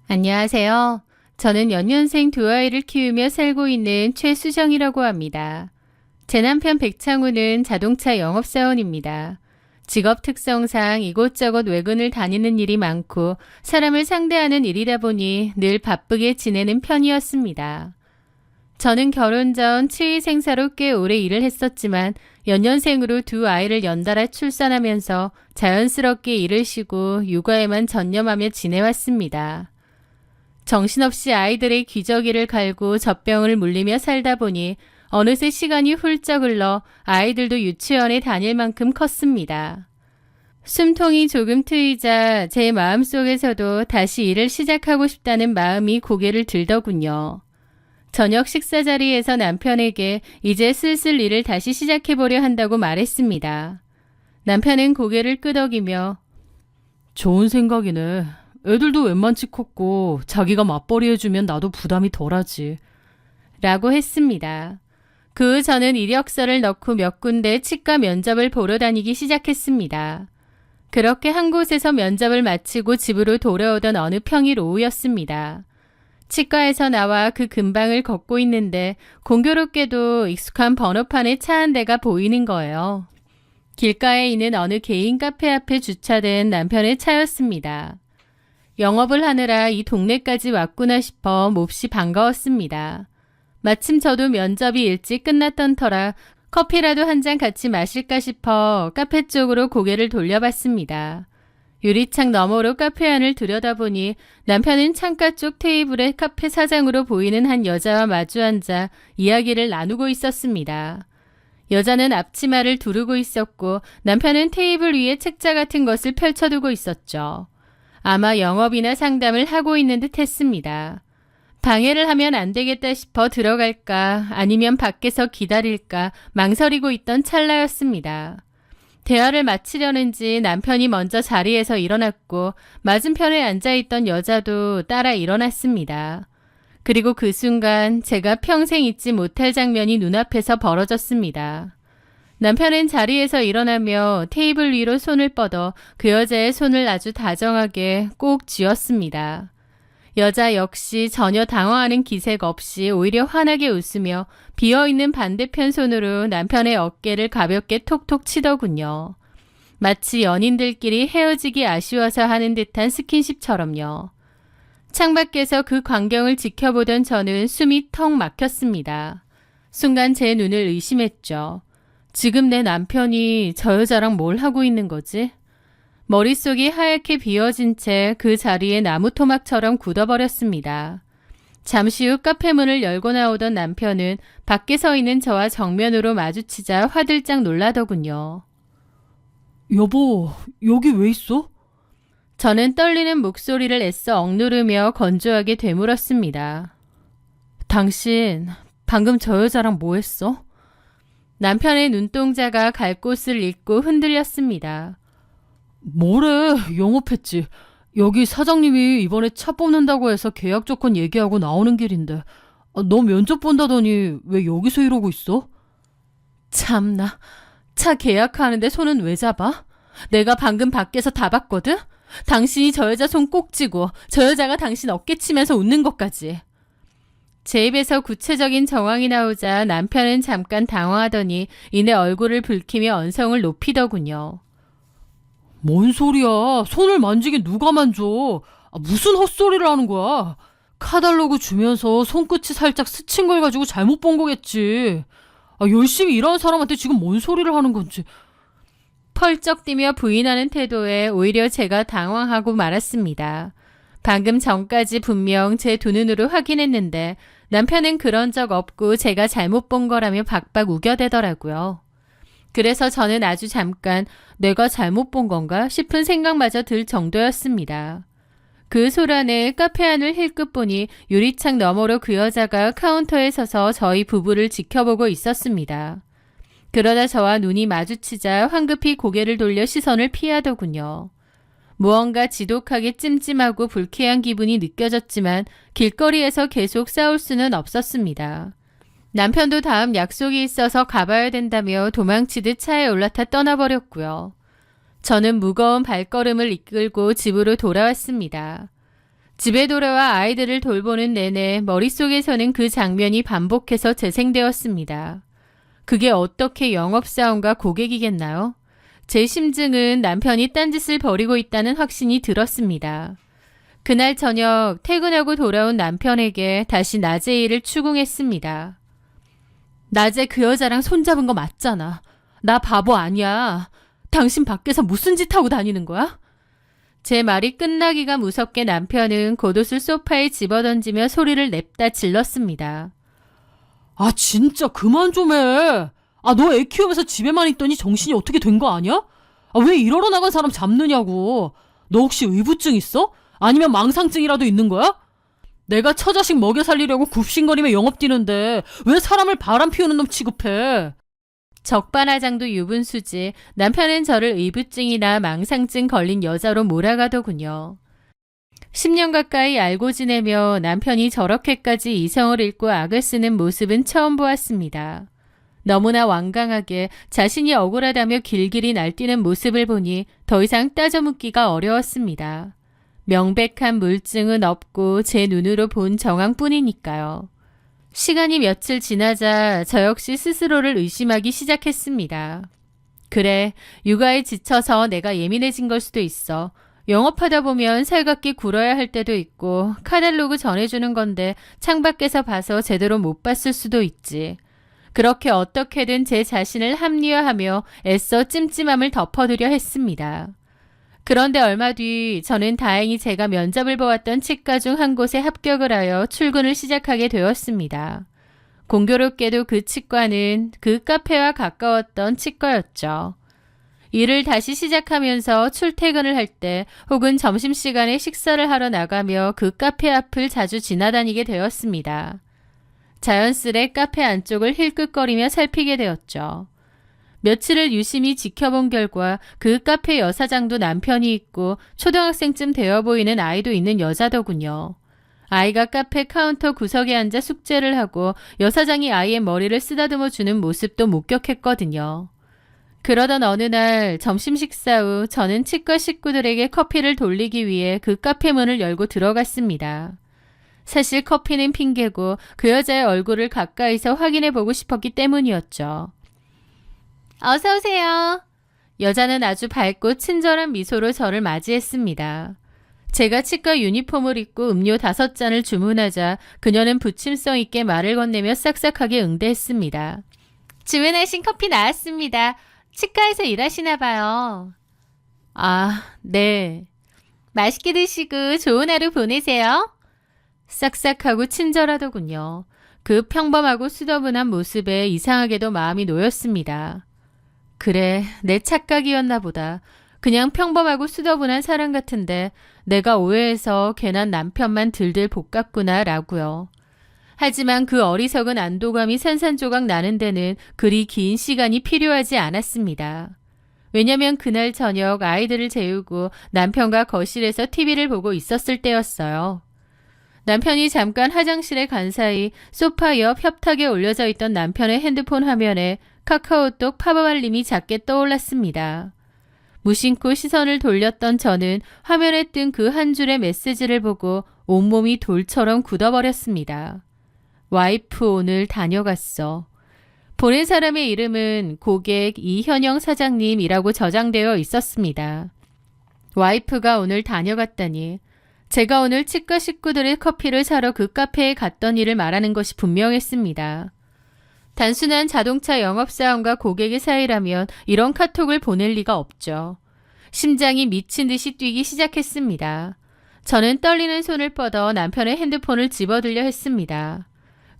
안녕하세요. 저는 연년생 두 아이를 키우며 살고 있는 최수정이라고 합니다. 제 남편 백창우는 자동차 영업사원입니다. 직업 특성상 이곳저곳 외근을 다니는 일이 많고 사람을 상대하는 일이다 보니 늘 바쁘게 지내는 편이었습니다. 저는 결혼 전 치의생사로 꽤 오래 일을 했었지만 연년생으로 두 아이를 연달아 출산하면서 자연스럽게 일을 쉬고 육아에만 전념하며 지내왔습니다. 정신없이 아이들의 기저귀를 갈고 젖병을 물리며 살다 보니 어느새 시간이 훌쩍 흘러 아이들도 유치원에 다닐 만큼 컸습니다. 숨통이 조금 트이자 제 마음속에서도 다시 일을 시작하고 싶다는 마음이 고개를 들더군요. 저녁 식사 자리에서 남편에게 이제 슬슬 일을 다시 시작해보려 한다고 말했습니다. 남편은 고개를 끄덕이며 좋은 생각이네. 애들도 웬만치 컸고 자기가 맞벌이 해주면 나도 부담이 덜하지. 라고 했습니다. 그 후 저는 이력서를 넣고 몇 군데 치과 면접을 보러 다니기 시작했습니다. 그렇게 한 곳에서 면접을 마치고 집으로 돌아오던 어느 평일 오후였습니다. 치과에서 나와 그 근방을 걷고 있는데 공교롭게도 익숙한 번호판에 차 한 대가 보이는 거예요. 길가에 있는 어느 개인 카페 앞에 주차된 남편의 차였습니다. 영업을 하느라 이 동네까지 왔구나 싶어 몹시 반가웠습니다. 마침 저도 면접이 일찍 끝났던 터라 커피라도 한 잔 같이 마실까 싶어 카페 쪽으로 고개를 돌려봤습니다. 유리창 너머로 카페 안을 들여다보니 남편은 창가 쪽 테이블에 카페 사장으로 보이는 한 여자와 마주 앉아 이야기를 나누고 있었습니다. 여자는 앞치마를 두르고 있었고 남편은 테이블 위에 책자 같은 것을 펼쳐두고 있었죠. 아마 영업이나 상담을 하고 있는 듯 했습니다. 방해를 하면 안 되겠다 싶어 들어갈까 아니면 밖에서 기다릴까 망설이고 있던 찰나였습니다. 대화를 마치려는지 남편이 먼저 자리에서 일어났고 맞은편에 앉아있던 여자도 따라 일어났습니다. 그리고 그 순간 제가 평생 잊지 못할 장면이 눈앞에서 벌어졌습니다. 남편은 자리에서 일어나며 테이블 위로 손을 뻗어 그 여자의 손을 아주 다정하게 꼭 쥐었습니다. 여자 역시 전혀 당황하는 기색 없이 오히려 환하게 웃으며 비어있는 반대편 손으로 남편의 어깨를 가볍게 톡톡 치더군요. 마치 연인들끼리 헤어지기 아쉬워서 하는 듯한 스킨십처럼요. 창밖에서 그 광경을 지켜보던 저는 숨이 턱 막혔습니다. 순간 제 눈을 의심했죠. 지금 내 남편이 저 여자랑 뭘 하고 있는 거지? 머릿속이 하얗게 비어진 채 그 자리에 나무 토막처럼 굳어버렸습니다. 잠시 후 카페 문을 열고 나오던 남편은 밖에 서 있는 저와 정면으로 마주치자 화들짝 놀라더군요. 여보, 여기 왜 있어? 저는 떨리는 목소리를 애써 억누르며 건조하게 되물었습니다. 당신 방금 저 여자랑 뭐 했어? 남편의 눈동자가 갈 곳을 잃고 흔들렸습니다. 뭐래, 영업했지. 여기 사장님이 이번에 차 뽑는다고 해서 계약 조건 얘기하고 나오는 길인데 너 면접 본다더니 왜 여기서 이러고 있어? 참나, 차 계약하는데 손은 왜 잡아? 내가 방금 밖에서 다 봤거든? 당신이 저 여자 손 꼭 쥐고 저 여자가 당신 어깨 치면서 웃는 것까지. 제 입에서 구체적인 정황이 나오자 남편은 잠깐 당황하더니 이내 얼굴을 붉히며 언성을 높이더군요. 뭔 소리야. 손을 만지게 누가 만져. 무슨 헛소리를 하는 거야. 카달로그 주면서 손끝이 살짝 스친 걸 가지고 잘못 본 거겠지. 열심히 일하는 사람한테 지금 뭔 소리를 하는 건지. 펄쩍 뛰며 부인하는 태도에 오히려 제가 당황하고 말았습니다. 방금 전까지 분명 제 두 눈으로 확인했는데 남편은 그런 적 없고 제가 잘못 본 거라며 박박 우겨대더라고요. 그래서 저는 아주 잠깐 내가 잘못 본 건가 싶은 생각마저 들 정도였습니다. 그 소란에 카페 안을 힐끗 보니 유리창 너머로 그 여자가 카운터에 서서 저희 부부를 지켜보고 있었습니다. 그러다 저와 눈이 마주치자 황급히 고개를 돌려 시선을 피하더군요. 무언가 지독하게 찜찜하고 불쾌한 기분이 느껴졌지만 길거리에서 계속 싸울 수는 없었습니다. 남편도 다음 약속이 있어서 가봐야 된다며 도망치듯 차에 올라타 떠나버렸고요. 저는 무거운 발걸음을 이끌고 집으로 돌아왔습니다. 집에 돌아와 아이들을 돌보는 내내 머릿속에서는 그 장면이 반복해서 재생되었습니다. 그게 어떻게 영업사원과 고객이겠나요? 제 심증은 남편이 딴짓을 벌이고 있다는 확신이 들었습니다. 그날 저녁 퇴근하고 돌아온 남편에게 다시 낮의 일을 추궁했습니다. 낮에 그 여자랑 손잡은 거 맞잖아. 나 바보 아니야. 당신 밖에서 무슨 짓 하고 다니는 거야? 제 말이 끝나기가 무섭게 남편은 겉옷을 소파에 집어던지며 소리를 냅다 질렀습니다. 아, 진짜 그만 좀 해. 아, 너 애 키우면서 집에만 있더니 정신이 어떻게 된 거 아니야? 아, 왜 일하러 나간 사람 잡느냐고. 너 혹시 의부증 있어? 아니면 망상증이라도 있는 거야? 내가 처자식 먹여 살리려고 굽신거리며 영업 뛰는데 왜 사람을 바람 피우는 놈 취급해? 적반하장도 유분수지 남편은 저를 의부증이나 망상증 걸린 여자로 몰아가더군요. 10년 가까이 알고 지내며 남편이 저렇게까지 이성을 잃고 악을 쓰는 모습은 처음 보았습니다. 너무나 완강하게 자신이 억울하다며 길길이 날뛰는 모습을 보니 더 이상 따져 묻기가 어려웠습니다. 명백한 물증은 없고 제 눈으로 본 정황뿐이니까요. 시간이 며칠 지나자 저 역시 스스로를 의심하기 시작했습니다. 그래, 육아에 지쳐서 내가 예민해진 걸 수도 있어. 영업하다 보면 살갑게 굴어야 할 때도 있고 카탈로그 전해주는 건데 창밖에서 봐서 제대로 못 봤을 수도 있지. 그렇게 어떻게든 제 자신을 합리화하며 애써 찜찜함을 덮어두려 했습니다. 그런데 얼마 뒤 저는 다행히 제가 면접을 보았던 치과 중 한 곳에 합격을 하여 출근을 시작하게 되었습니다. 공교롭게도 그 치과는 그 카페와 가까웠던 치과였죠. 일을 다시 시작하면서 출퇴근을 할 때 혹은 점심시간에 식사를 하러 나가며 그 카페 앞을 자주 지나다니게 되었습니다. 자연스레 카페 안쪽을 힐끗거리며 살피게 되었죠. 며칠을 유심히 지켜본 결과 그 카페 여사장도 남편이 있고 초등학생쯤 되어 보이는 아이도 있는 여자더군요. 아이가 카페 카운터 구석에 앉아 숙제를 하고 여사장이 아이의 머리를 쓰다듬어 주는 모습도 목격했거든요. 그러던 어느 날 점심 식사 후 저는 치과 식구들에게 커피를 돌리기 위해 그 카페 문을 열고 들어갔습니다. 사실 커피는 핑계고 그 여자의 얼굴을 가까이서 확인해 보고 싶었기 때문이었죠. 어서 오세요. 여자는 아주 밝고 친절한 미소로 저를 맞이했습니다. 제가 치과 유니폼을 입고 음료 5잔을 주문하자 그녀는 부침성 있게 말을 건네며 싹싹하게 응대했습니다. 주문하신 커피 나왔습니다. 치과에서 일하시나 봐요. 아, 네. 맛있게 드시고 좋은 하루 보내세요. 싹싹하고 친절하더군요. 그 평범하고 수더분한 모습에 이상하게도 마음이 놓였습니다. 그래, 내 착각이었나 보다. 그냥 평범하고 수더분한 사람 같은데 내가 오해해서 괜한 남편만 들들 볶았구나 라고요. 하지만 그 어리석은 안도감이 산산조각 나는 데는 그리 긴 시간이 필요하지 않았습니다. 왜냐면 그날 저녁 아이들을 재우고 남편과 거실에서 TV를 보고 있었을 때였어요. 남편이 잠깐 화장실에 간 사이 소파 옆 협탁에 올려져 있던 남편의 핸드폰 화면에 카카오톡 팝업 알림이 작게 떠올랐습니다. 무심코 시선을 돌렸던 저는 화면에 뜬 그 한 줄의 메시지를 보고 온몸이 돌처럼 굳어버렸습니다. 와이프 오늘 다녀갔어. 보낸 사람의 이름은 고객 이현영 사장님이라고 저장되어 있었습니다. 와이프가 오늘 다녀갔다니. 제가 오늘 치과 식구들의 커피를 사러 그 카페에 갔던 일을 말하는 것이 분명했습니다. 단순한 자동차 영업사원과 고객의 사이라면 이런 카톡을 보낼 리가 없죠. 심장이 미친 듯이 뛰기 시작했습니다. 저는 떨리는 손을 뻗어 남편의 핸드폰을 집어들려 했습니다.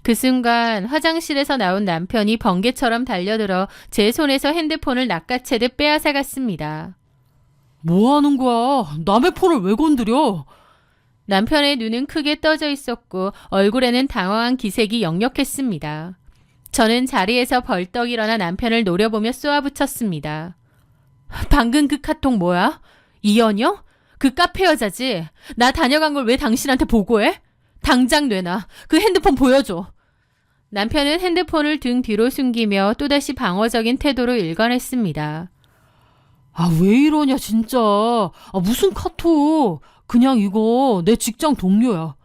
그 순간 화장실에서 나온 남편이 번개처럼 달려들어 제 손에서 핸드폰을 낚아채듯 빼앗아갔습니다. 뭐 하는 거야? 남의 폰을 왜 건드려? 남편의 눈은 크게 떠져 있었고 얼굴에는 당황한 기색이 역력했습니다. 저는 자리에서 벌떡 일어나 남편을 노려보며 쏘아붙였습니다. 방금 그 카톡 뭐야? 이현영? 그 카페 여자지? 나 다녀간 걸 왜 당신한테 보고해? 당장 내놔. 그 핸드폰 보여줘. 남편은 핸드폰을 등 뒤로 숨기며 또다시 방어적인 태도로 일관했습니다. 아, 왜 이러냐 진짜. 아, 무슨 카톡. 그냥 이거 내 직장 동료야.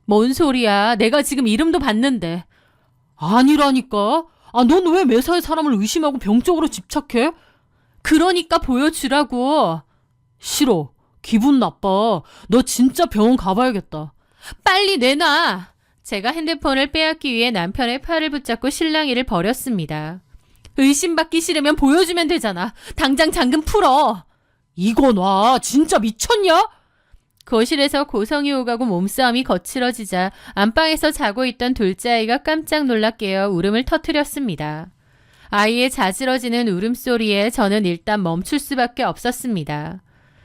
뭔 소리야. 내가 지금 이름도 봤는데. 아니라니까. 넌 왜 매사에 사람을 의심하고 병적으로 집착해? 그러니까 보여주라고. 싫어. 기분 나빠. 너 진짜 병원 가봐야겠다. 빨리 내놔. 제가 핸드폰을 빼앗기 위해 남편의 팔을 붙잡고 실랑이를 벌였습니다. 의심받기 싫으면 보여주면 되잖아. 당장 잠금 풀어. 이거 놔. 진짜 미쳤냐? 거실에서 고성이 오가고 몸싸움이 거칠어지자 안방에서 자고 있던 둘째 아이가 깜짝 놀라 깨어 울음을 터뜨렸습니다. 아이의 자지러지는 울음소리에 저는 일단 멈출 수밖에 없었습니다.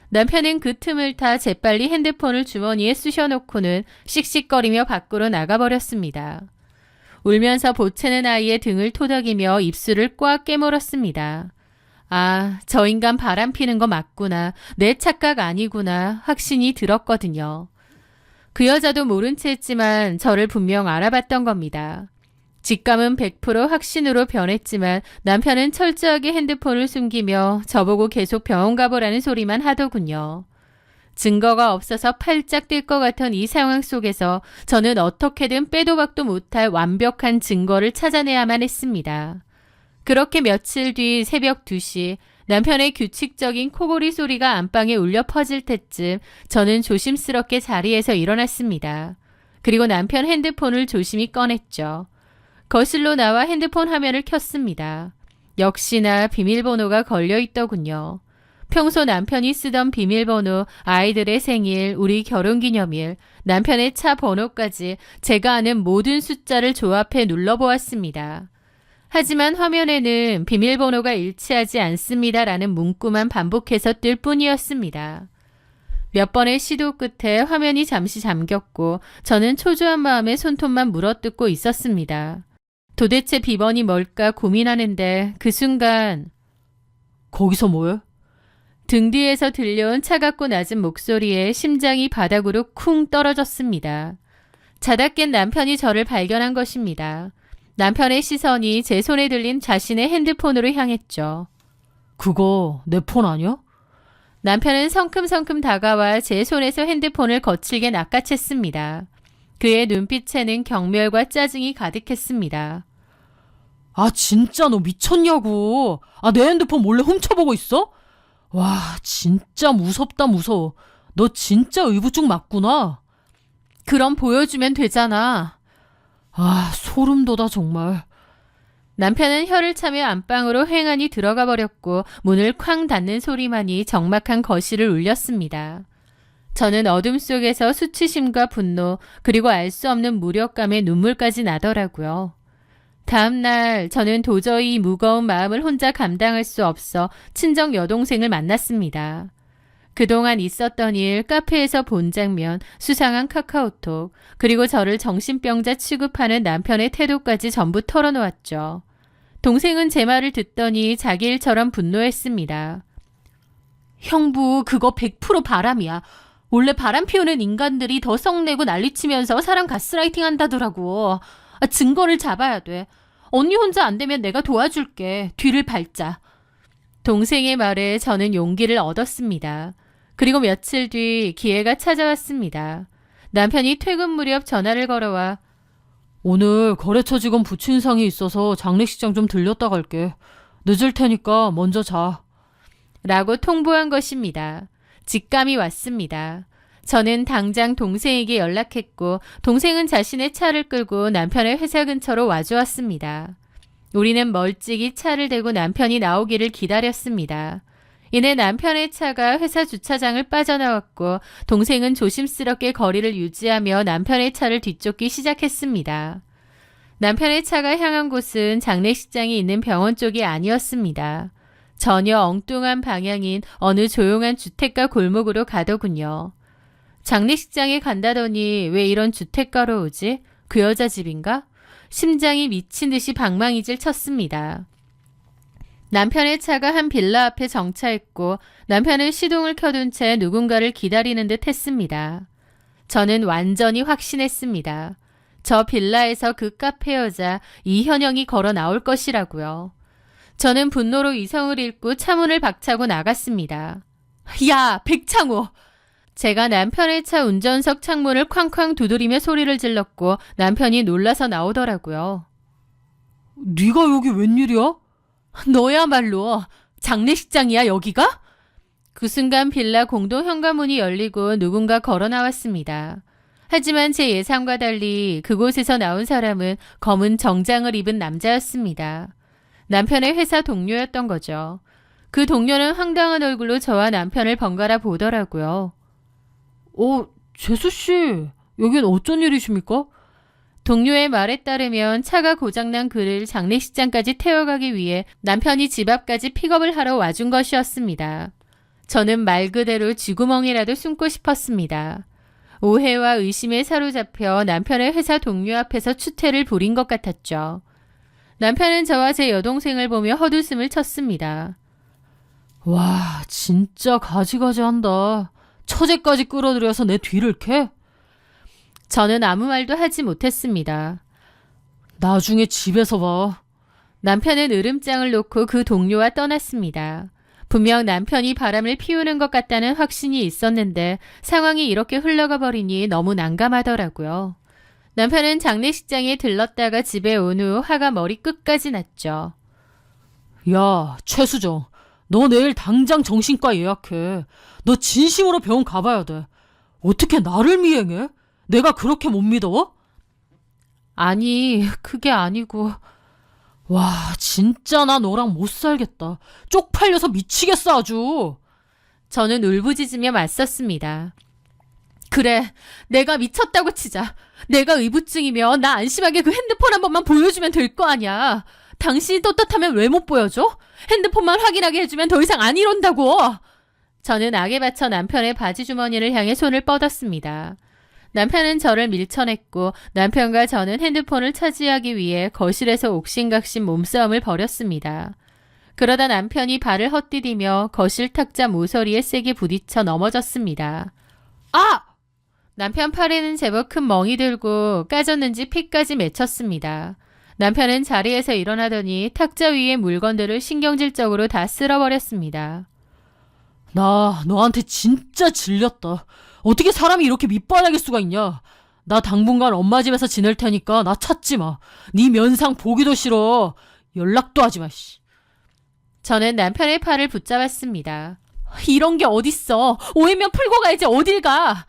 남편은 그 틈을 타 재빨리 핸드폰을 주머니에 쑤셔놓고는 씩씩거리며 밖으로 나가버렸습니다. 울면서 보채는 아이의 등을 토닥이며 입술을 꽉 깨물었습니다. 저 인간 바람 피는 거 맞구나. 내 착각 아니구나. 확신이 들었거든요. 그 여자도 모른 채 했지만 저를 분명 알아봤던 겁니다. 직감은 100% 확신으로 변했지만 남편은 철저하게 핸드폰을 숨기며 저보고 계속 병원 가보라는 소리만 하더군요. 증거가 없어서 팔짝 뛸 것 같은 이 상황 속에서 저는 어떻게든 빼도 박도 못할 완벽한 증거를 찾아내야만 했습니다. 그렇게 며칠 뒤 새벽 2시 남편의 규칙적인 코골이 소리가 안방에 울려 퍼질 때쯤 저는 조심스럽게 자리에서 일어났습니다. 그리고 남편 핸드폰을 조심히 꺼냈죠. 거실로 나와 핸드폰 화면을 켰습니다. 역시나 비밀번호가 걸려 있더군요. 평소 남편이 쓰던 비밀번호, 아이들의 생일, 우리 결혼기념일, 남편의 차 번호까지 제가 아는 모든 숫자를 조합해 눌러보았습니다. 하지만 화면에는 비밀번호가 일치하지 않습니다라는 문구만 반복해서 뜰 뿐이었습니다. 몇 번의 시도 끝에 화면이 잠시 잠겼고 저는 초조한 마음에 손톱만 물어뜯고 있었습니다. 도대체 비번이 뭘까 고민하는데 그 순간 거기서 뭐해? 등 뒤에서 들려온 차갑고 낮은 목소리에 심장이 바닥으로 쿵 떨어졌습니다. 자다 깬 남편이 저를 발견한 것입니다. 남편의 시선이 제 손에 들린 자신의 핸드폰으로 향했죠. 그거 내 폰 아니야? 남편은 성큼성큼 다가와 제 손에서 핸드폰을 거칠게 낚아챘습니다. 그의 눈빛에는 경멸과 짜증이 가득했습니다. 진짜 너 미쳤냐고. 내 핸드폰 몰래 훔쳐보고 있어? 와, 진짜 무섭다 무서워. 너 진짜 의부증 맞구나. 그럼 보여주면 되잖아. 소름 돋아 정말. 남편은 혀를 차며 안방으로 횡하니 들어가 버렸고 문을 쾅 닫는 소리만이 적막한 거실을 울렸습니다. 저는 어둠 속에서 수치심과 분노 그리고 알 수 없는 무력감에 눈물까지 나더라고요. 다음 날 저는 도저히 이 무거운 마음을 혼자 감당할 수 없어 친정 여동생을 만났습니다. 그동안 있었던 일, 카페에서 본 장면, 수상한 카카오톡, 그리고 저를 정신병자 취급하는 남편의 태도까지 전부 털어놓았죠. 동생은 제 말을 듣더니 자기 일처럼 분노했습니다. 형부, 그거 100% 바람이야. 원래 바람 피우는 인간들이 더 썩내고 난리치면서 사람 가스라이팅 한다더라고. 증거를 잡아야 돼. 언니 혼자 안 되면 내가 도와줄게. 뒤를 밟자. 동생의 말에 저는 용기를 얻었습니다. 그리고 며칠 뒤 기회가 찾아왔습니다. 남편이 퇴근 무렵 전화를 걸어와 오늘 거래처 직원 부친상이 있어서 장례식장 좀 들렸다 갈게. 늦을 테니까 먼저 자. 라고 통보한 것입니다. 직감이 왔습니다. 저는 당장 동생에게 연락했고 동생은 자신의 차를 끌고 남편의 회사 근처로 와주었습니다. 우리는 멀찍이 차를 대고 남편이 나오기를 기다렸습니다. 이내 남편의 차가 회사 주차장을 빠져나왔고 동생은 조심스럽게 거리를 유지하며 남편의 차를 뒤쫓기 시작했습니다. 남편의 차가 향한 곳은 장례식장이 있는 병원 쪽이 아니었습니다. 전혀 엉뚱한 방향인 어느 조용한 주택가 골목으로 가더군요. 장례식장에 간다더니 왜 이런 주택가로 오지? 그 여자 집인가? 심장이 미친 듯이 방망이질 쳤습니다. 남편의 차가 한 빌라 앞에 정차했고 남편은 시동을 켜둔 채 누군가를 기다리는 듯 했습니다. 저는 완전히 확신했습니다. 저 빌라에서 그 카페 여자 이현영이 걸어 나올 것이라고요. 저는 분노로 이성을 잃고 차문을 박차고 나갔습니다. 야, 백창호! 제가 남편의 차 운전석 창문을 쾅쾅 두드리며 소리를 질렀고 남편이 놀라서 나오더라고요. 네가 여기 웬일이야? 너야말로 장례식장이야 여기가? 그 순간 빌라 공동 현관문이 열리고 누군가 걸어 나왔습니다. 하지만 제 예상과 달리 그곳에서 나온 사람은 검은 정장을 입은 남자였습니다. 남편의 회사 동료였던 거죠. 그 동료는 황당한 얼굴로 저와 남편을 번갈아 보더라고요. 재수씨, 여긴 어쩐 일이십니까? 동료의 말에 따르면 차가 고장난 그를 장례식장까지 태워가기 위해 남편이 집 앞까지 픽업을 하러 와준 것이었습니다. 저는 말 그대로 쥐구멍이라도 숨고 싶었습니다. 오해와 의심에 사로잡혀 남편의 회사 동료 앞에서 추태를 부린 것 같았죠. 남편은 저와 제 여동생을 보며 헛웃음을 쳤습니다. 와, 진짜 가지가지한다. 처제까지 끌어들여서 내 뒤를 캐? 저는 아무 말도 하지 못했습니다. 나중에 집에서 봐. 남편은 으름장을 놓고 그 동료와 떠났습니다. 분명 남편이 바람을 피우는 것 같다는 확신이 있었는데 상황이 이렇게 흘러가 버리니 너무 난감하더라고요. 남편은 장례식장에 들렀다가 집에 온 후 화가 머리 끝까지 났죠. 야, 최수정, 너 내일 당장 정신과 예약해. 너 진심으로 병원 가봐야 돼. 어떻게 나를 미행해? 내가 그렇게 못 믿어? 아니, 그게 아니고. 와, 진짜 나 너랑 못 살겠다. 쪽팔려서 미치겠어 아주. 저는 울부짖으며 맞섰습니다. 그래, 내가 미쳤다고 치자. 내가 의부증이면 나 안심하게 그 핸드폰 한 번만 보여주면 될 거 아니야. 당신이 떳떳하면 왜 못 보여줘? 핸드폰만 확인하게 해주면 더 이상 안 이런다고. 저는 악에 받쳐 남편의 바지 주머니를 향해 손을 뻗었습니다. 남편은 저를 밀쳐냈고 남편과 저는 핸드폰을 차지하기 위해 거실에서 옥신각신 몸싸움을 벌였습니다. 그러다 남편이 발을 헛디디며 거실 탁자 모서리에 세게 부딪혀 넘어졌습니다. 아! 남편 팔에는 제법 큰 멍이 들고 까졌는지 피까지 맺혔습니다. 남편은 자리에서 일어나더니 탁자 위의 물건들을 신경질적으로 다 쓸어버렸습니다. 나 너한테 진짜 질렸다. 어떻게 사람이 이렇게 밑바닥일 수가 있냐. 나 당분간 엄마 집에서 지낼 테니까 나 찾지 마. 네 면상 보기도 싫어. 연락도 하지 마. 씨. 저는 남편의 팔을 붙잡았습니다. 이런 게 어딨어. 오해면 풀고 가야지 어딜 가.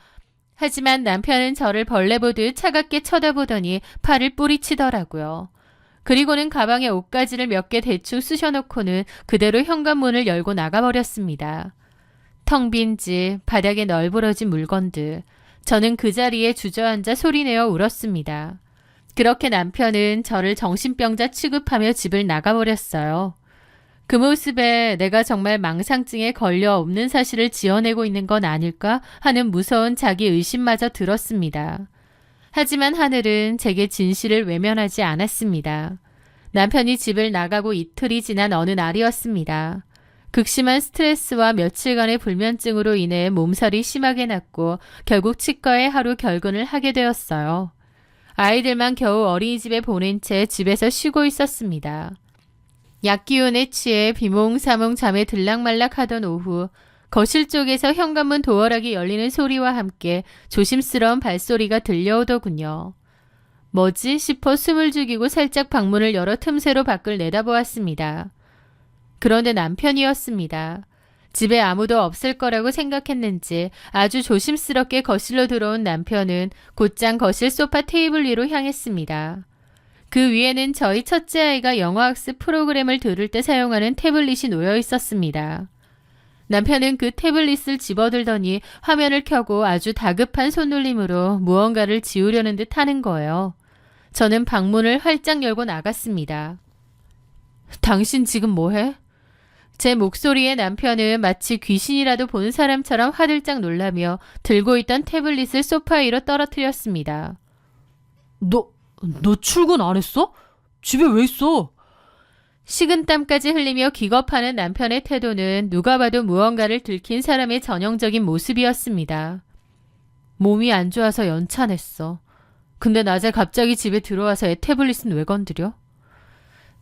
하지만 남편은 저를 벌레 보듯 차갑게 쳐다보더니 팔을 뿌리치더라고요. 그리고는 가방에 옷가지를 몇 개 대충 쑤셔놓고는 그대로 현관문을 열고 나가버렸습니다. 텅 빈 집, 바닥에 널브러진 물건들. 저는 그 자리에 주저앉아 소리내어 울었습니다. 그렇게 남편은 저를 정신병자 취급하며 집을 나가버렸어요. 그 모습에 내가 정말 망상증에 걸려 없는 사실을 지어내고 있는 건 아닐까 하는 무서운 자기 의심마저 들었습니다. 하지만 하늘은 제게 진실을 외면하지 않았습니다. 남편이 집을 나가고 이틀이 지난 어느 날이었습니다. 극심한 스트레스와 며칠간의 불면증으로 인해 몸살이 심하게 났고 결국 치과에 하루 결근을 하게 되었어요. 아이들만 겨우 어린이집에 보낸 채 집에서 쉬고 있었습니다. 약기운에 취해 비몽사몽 잠에 들락말락하던 오후 거실 쪽에서 현관문 도어락이 열리는 소리와 함께 조심스러운 발소리가 들려오더군요. 뭐지 싶어 숨을 죽이고 살짝 방문을 열어 틈새로 밖을 내다보았습니다. 그런데 남편이었습니다. 집에 아무도 없을 거라고 생각했는지 아주 조심스럽게 거실로 들어온 남편은 곧장 거실 소파 테이블 위로 향했습니다. 그 위에는 저희 첫째 아이가 영어학습 프로그램을 들을 때 사용하는 태블릿이 놓여 있었습니다. 남편은 그 태블릿을 집어들더니 화면을 켜고 아주 다급한 손놀림으로 무언가를 지우려는 듯 하는 거예요. 저는 방문을 활짝 열고 나갔습니다. 당신 지금 뭐해? 제 목소리에 남편은 마치 귀신이라도 본 사람처럼 화들짝 놀라며 들고 있던 태블릿을 소파 위로 떨어뜨렸습니다. 너 출근 안 했어? 집에 왜 있어? 식은땀까지 흘리며 기겁하는 남편의 태도는 누가 봐도 무언가를 들킨 사람의 전형적인 모습이었습니다. 몸이 안 좋아서 연차냈어. 근데 낮에 갑자기 집에 들어와서 애 태블릿은 왜 건드려?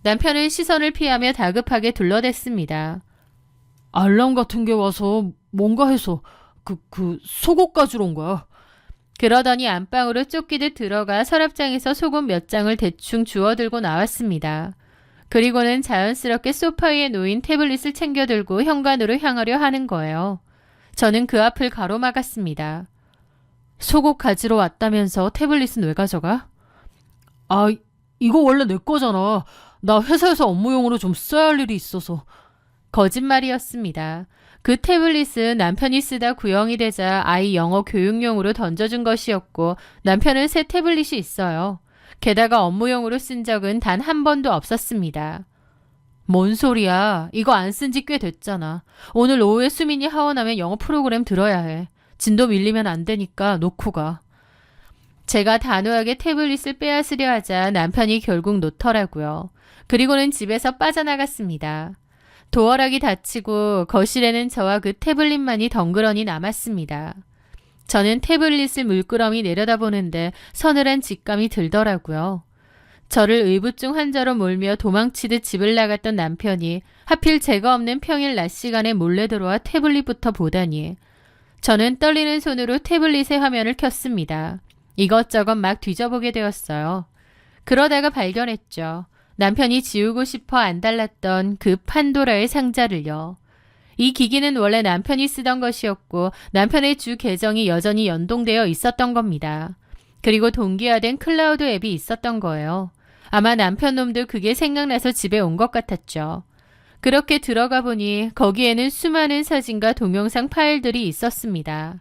남편은 시선을 피하며 다급하게 둘러댔습니다. 알람 같은 게 와서 뭔가 해서 속옷 가지러 온 거야. 그러더니 안방으로 쫓기듯 들어가 서랍장에서 속옷 몇 장을 대충 주워들고 나왔습니다. 그리고는 자연스럽게 소파 위에 놓인 태블릿을 챙겨들고 현관으로 향하려 하는 거예요. 저는 그 앞을 가로막았습니다. 속옷 가지러 왔다면서 태블릿은 왜 가져가? 아, 이거 원래 내 거잖아. 나 회사에서 업무용으로 좀 써야 할 일이 있어서. 거짓말이었습니다. 그 태블릿은 남편이 쓰다 구형이 되자 아이 영어 교육용으로 던져준 것이었고 남편은 새 태블릿이 있어요. 게다가 업무용으로 쓴 적은 단 한 번도 없었습니다. 뭔 소리야. 이거 안 쓴 지 꽤 됐잖아. 오늘 오후에 수민이 하원하면 영어 프로그램 들어야 해. 진도 밀리면 안 되니까 놓고 가. 제가 단호하게 태블릿을 빼앗으려 하자 남편이 결국 놓더라고요. 그리고는 집에서 빠져나갔습니다. 도어락이 닫히고 거실에는 저와 그 태블릿만이 덩그러니 남았습니다. 저는 태블릿을 물끄러미 내려다보는데 서늘한 직감이 들더라고요. 저를 의부증 환자로 몰며 도망치듯 집을 나갔던 남편이 하필 제가 없는 평일 낮 시간에 몰래 들어와 태블릿부터 보다니. 저는 떨리는 손으로 태블릿의 화면을 켰습니다. 이것저것 막 뒤져보게 되었어요. 그러다가 발견했죠. 남편이 지우고 싶어 안 달랐던 그 판도라의 상자를요. 이 기기는 원래 남편이 쓰던 것이었고 남편의 주 계정이 여전히 연동되어 있었던 겁니다. 그리고 동기화된 클라우드 앱이 있었던 거예요. 아마 남편 놈도 그게 생각나서 집에 온 것 같았죠. 그렇게 들어가 보니 거기에는 수많은 사진과 동영상 파일들이 있었습니다.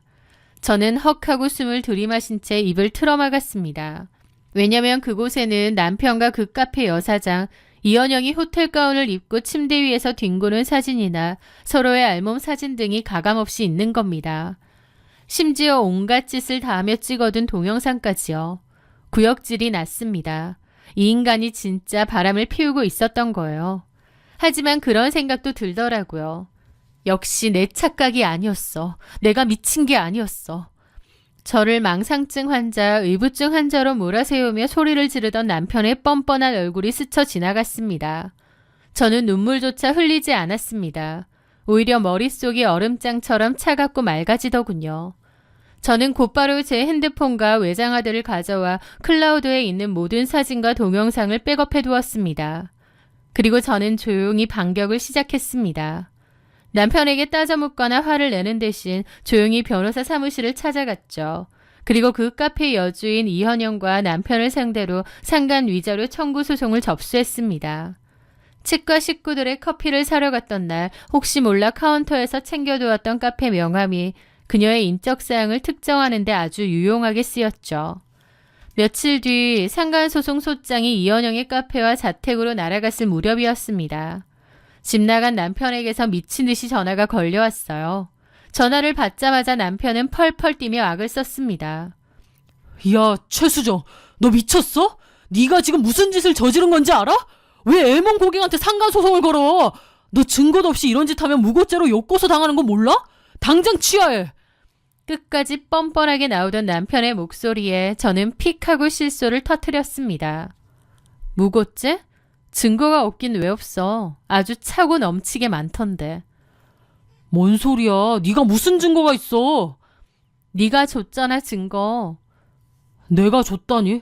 저는 헉하고 숨을 들이마신 채 입을 틀어막았습니다. 왜냐면 그곳에는 남편과 그 카페 여사장, 이현영이 호텔 가운을 입고 침대 위에서 뒹구는 사진이나 서로의 알몸 사진 등이 가감없이 있는 겁니다. 심지어 온갖 짓을 다 하며 찍어둔 동영상까지요. 구역질이 났습니다. 이 인간이 진짜 바람을 피우고 있었던 거예요. 하지만 그런 생각도 들더라고요. 역시 내 착각이 아니었어. 내가 미친 게 아니었어. 저를 망상증 환자, 의부증 환자로 몰아세우며 소리를 지르던 남편의 뻔뻔한 얼굴이 스쳐 지나갔습니다. 저는 눈물조차 흘리지 않았습니다. 오히려 머릿속이 얼음장처럼 차갑고 맑아지더군요. 저는 곧바로 제 핸드폰과 외장하드를 가져와 클라우드에 있는 모든 사진과 동영상을 백업해 두었습니다. 그리고 저는 조용히 반격을 시작했습니다. 남편에게 따져묻거나 화를 내는 대신 조용히 변호사 사무실을 찾아갔죠. 그리고 그 카페 여주인 이현영과 남편을 상대로 상간 위자료 청구 소송을 접수했습니다. 치과 식구들의 커피를 사러 갔던 날 혹시 몰라 카운터에서 챙겨두었던 카페 명함이 그녀의 인적사항을 특정하는 데 아주 유용하게 쓰였죠. 며칠 뒤 상간소송 소장이 이현영의 카페와 자택으로 날아갔을 무렵이었습니다. 집 나간 남편에게서 미친 듯이 전화가 걸려왔어요. 전화를 받자마자 남편은 펄펄 뛰며 악을 썼습니다. 야, 최수정, 너 미쳤어? 네가 지금 무슨 짓을 저지른 건지 알아? 왜 애몽 고객한테 상간소송을 걸어? 너 증거도 없이 이런 짓 하면 무고죄로 욕고소 당하는 거 몰라? 당장 취하해. 끝까지 뻔뻔하게 나오던 남편의 목소리에 저는 픽하고 실소를 터뜨렸습니다. 무고죄? 증거가 없긴 왜 없어. 아주 차고 넘치게 많던데. 뭔 소리야. 네가 무슨 증거가 있어. 네가 줬잖아 증거. 내가 줬다니?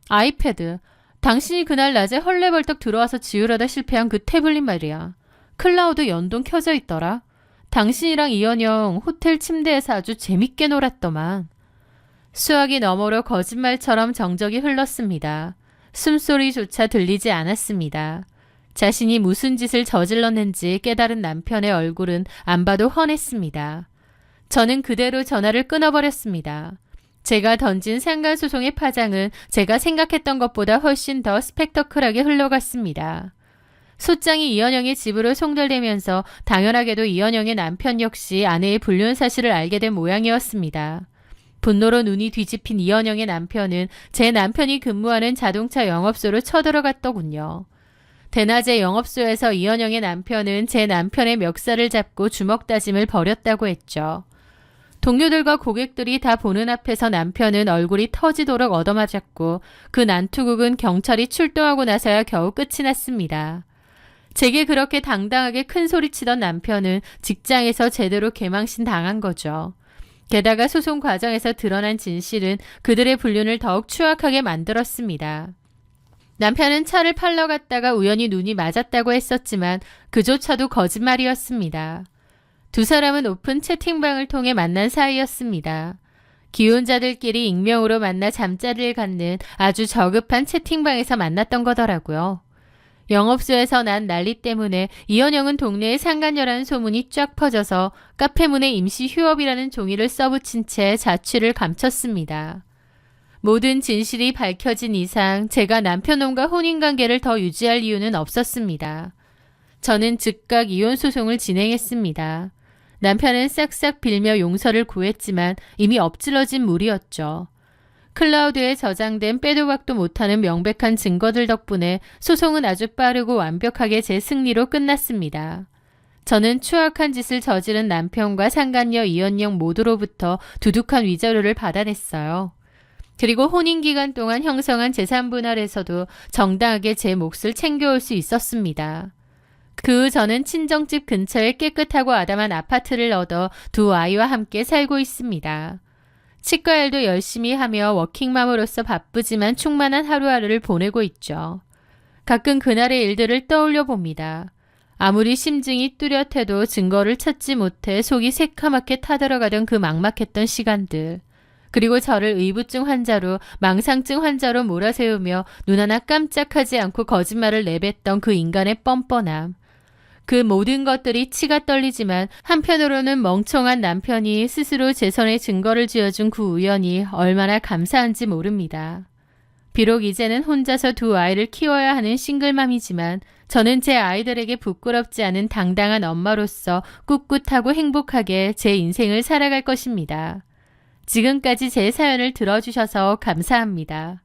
아이패드. 당신이 그날 낮에 헐레벌떡 들어와서 지우려다 실패한 그 태블릿 말이야. 클라우드 연동 켜져 있더라. 당신이랑 이현영 호텔 침대에서 아주 재밌게 놀았더만. 수화기 너머로 거짓말처럼 정적이 흘렀습니다. 숨소리조차 들리지 않았습니다. 자신이 무슨 짓을 저질렀는지 깨달은 남편의 얼굴은 안 봐도 훤했습니다. 저는 그대로 전화를 끊어버렸습니다. 제가 던진 상간소송의 파장은 제가 생각했던 것보다 훨씬 더 스펙터클하게 흘러갔습니다. 소장이 이현영의 집으로 송달되면서 당연하게도 이현영의 남편 역시 아내의 불륜 사실을 알게 된 모양이었습니다. 분노로 눈이 뒤집힌 이현영의 남편은 제 남편이 근무하는 자동차 영업소로 쳐들어갔더군요. 대낮에 영업소에서 이현영의 남편은 제 남편의 멱살을 잡고 주먹 다짐을 벌였다고 했죠. 동료들과 고객들이 다 보는 앞에서 남편은 얼굴이 터지도록 얻어맞았고 그 난투극은 경찰이 출동하고 나서야 겨우 끝이 났습니다. 제게 그렇게 당당하게 큰 소리치던 남편은 직장에서 제대로 개망신 당한 거죠. 게다가 소송 과정에서 드러난 진실은 그들의 불륜을 더욱 추악하게 만들었습니다. 남편은 차를 팔러 갔다가 우연히 눈이 맞았다고 했었지만 그조차도 거짓말이었습니다. 두 사람은 오픈 채팅방을 통해 만난 사이였습니다. 기혼자들끼리 익명으로 만나 잠자리를 갖는 아주 저급한 채팅방에서 만났던 거더라고요. 영업소에서 난 난리 때문에 이현영은 동네에 상간녀라는 소문이 쫙 퍼져서 카페문에 임시 휴업이라는 종이를 써붙인 채 자취를 감췄습니다. 모든 진실이 밝혀진 이상 제가 남편놈과 혼인관계를 더 유지할 이유는 없었습니다. 저는 즉각 이혼 소송을 진행했습니다. 남편은 싹싹 빌며 용서를 구했지만 이미 엎질러진 물이었죠. 클라우드에 저장된 빼도 박도 못하는 명백한 증거들 덕분에 소송은 아주 빠르고 완벽하게 제 승리로 끝났습니다. 저는 추악한 짓을 저지른 남편과 상간녀 이현영 모두로부터 두둑한 위자료를 받아냈어요. 그리고 혼인기간 동안 형성한 재산 분할에서도 정당하게 제 몫을 챙겨올 수 있었습니다. 그 후 저는 친정집 근처에 깨끗하고 아담한 아파트를 얻어 두 아이와 함께 살고 있습니다. 치과 일도 열심히 하며 워킹맘으로서 바쁘지만 충만한 하루하루를 보내고 있죠. 가끔 그날의 일들을 떠올려 봅니다. 아무리 심증이 뚜렷해도 증거를 찾지 못해 속이 새카맣게 타들어가던 그 막막했던 시간들. 그리고 저를 의부증 환자로 망상증 환자로 몰아세우며 눈 하나 깜짝하지 않고 거짓말을 내뱉던 그 인간의 뻔뻔함. 그 모든 것들이 치가 떨리지만 한편으로는 멍청한 남편이 스스로 제 손에 증거를 쥐어준 그 우연이 얼마나 감사한지 모릅니다. 비록 이제는 혼자서 두 아이를 키워야 하는 싱글맘이지만 저는 제 아이들에게 부끄럽지 않은 당당한 엄마로서 꿋꿋하고 행복하게 제 인생을 살아갈 것입니다. 지금까지 제 사연을 들어주셔서 감사합니다.